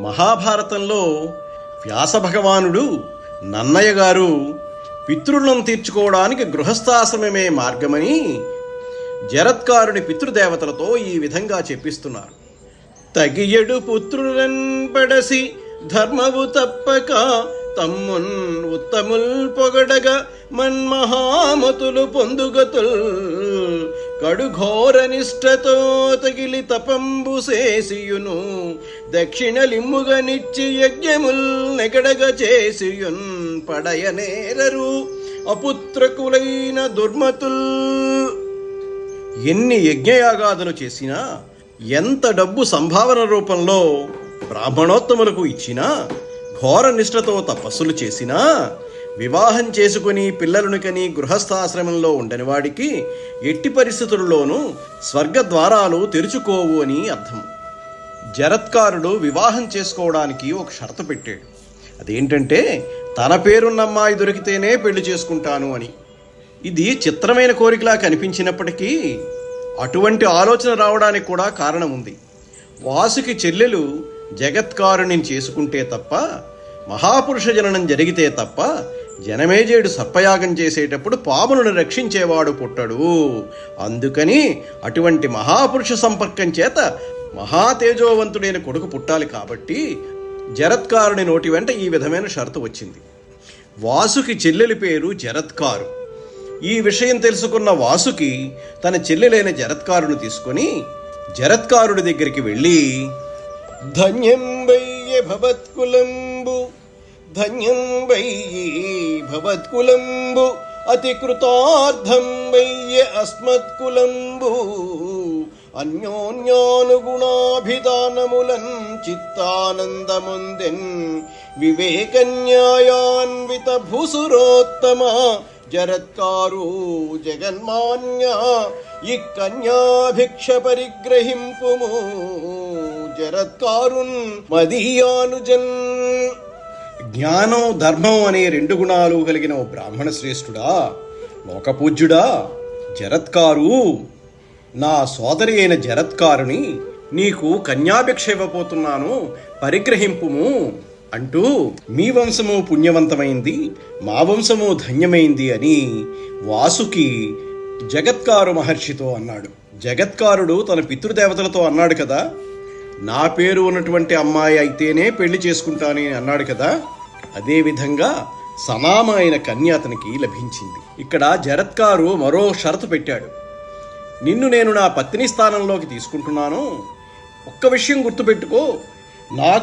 మహాభారతంలో వ్యాస భగవానుడు నన్నయ్య గారు పితృలను తీర్చుకోవడానికి గృహస్థాశ్రమమే మార్గమని జరత్కారుని పితృదేవతలతో ఈ విధంగా చెప్పిస్తున్నారు. తగియడు పుత్రులన్ పడసి ధర్మవు తప్పక తమ్మున్ ఉత్తముల్ పొగడగ మన్మహామతులు పొందుగతుల్ కడుఘోర నిష్ఠతో తగిలి తపంబు చేసియును దక్షిణలిమ్ముగనిచ్చి యజ్ఞముల్ నెగడగ చేసియున్ పడయనేరరు అపుత్రకులైన దుర్మతుల్. ఎన్ని యజ్ఞయాగాదులు చేసినా, ఎంత డబ్బు సంభావన రూపంలో బ్రాహ్మణోత్తములకు ఇచ్చినా, ఘోర నిష్ఠతో తపస్సులు చేసినా, వివాహం చేసుకుని పిల్లలను కని గృహస్థాశ్రమంలో ఉండని వాడికి ఎట్టి పరిస్థితుల్లోనూ స్వర్గద్వారాలు తెరుచుకోవు అని అర్థం. జరత్కారుడు వివాహం చేసుకోవడానికి ఒక షరతు పెట్టాడు. అదేంటంటే, తన పేరున్న అమ్మాయి దొరికితేనే పెళ్లి చేసుకుంటాను అని. ఇది చిత్రమైన కోరికలా కనిపించినప్పటికీ అటువంటి ఆలోచన రావడానికి కూడా కారణం ఉంది. వాసుకి చెల్లెలు జగత్కారుని చేసుకుంటే తప్ప, మహాపురుష జననం జరిగితే తప్ప జనమేజయుడు సర్పయాగం చేసేటప్పుడు పాములను రక్షించేవాడు పుట్టడు. అందుకని అటువంటి మహాపురుష సంపర్కం చేత మహాతేజోవంతుడైన కొడుకు పుట్టాలి. కాబట్టి జరత్కారుని నోటి వెంట ఈ విధమైన షరతు వచ్చింది. వాసుకి చెల్లెలి పేరు జరత్కారు. ఈ విషయం తెలుసుకున్న వాసుకి తన చెల్లెలైన జరత్కారును తీసుకొని జరత్కారుడి దగ్గరికి వెళ్ళి, ధన్యం వయ్య భవత్కులంబు, ధన్యం వయ్యి భవత్కులంబు, అతి కృతార్థం వయ్య అస్మత్కులంబు, అన్యోన్యానుగుణాభిధానములన్ చిత్తానందముందెన్ వివేకన్యాయాన్విత భూసురోత్తమ జరత్కారు జగన్మాన్య ఈ కన్యాభిక్ష పరిగ్రహింపుము జరత్కారున్ మదీయానుజన్. జ్ఞానం, ధర్మం అనే 2 గుణాలు కలిగిన ఓ బ్రాహ్మణ శ్రేష్ఠుడా, లోకపూజ్యుడా, జరత్కారు, నా సోదరి అయిన జరత్కారుని నీకు కన్యాభిక్ష ఇవ్వబోతున్నాను, పరిగ్రహింపుము అంటూ, మీ వంశము పుణ్యవంతమైంది, మా వంశము ధన్యమైంది అని వాసుకి జగత్కారు మహర్షితో అన్నాడు. జగత్కారుడు తన పితృదేవతలతో అన్నాడు కదా, నా పేరు ఉన్నటువంటి అమ్మాయి అయితేనే పెళ్లి చేసుకుంటానని అన్నాడు కదా, అదేవిధంగా సమామ అయిన కన్య అతనికి లభించింది. ఇక్కడ జరత్కారు మరో షరతు పెట్టాడు. నిన్ను నేను నా పత్ని స్థానంలోకి తీసుకుంటున్నాను, ఒక్క విషయం గుర్తుపెట్టుకో, నాకు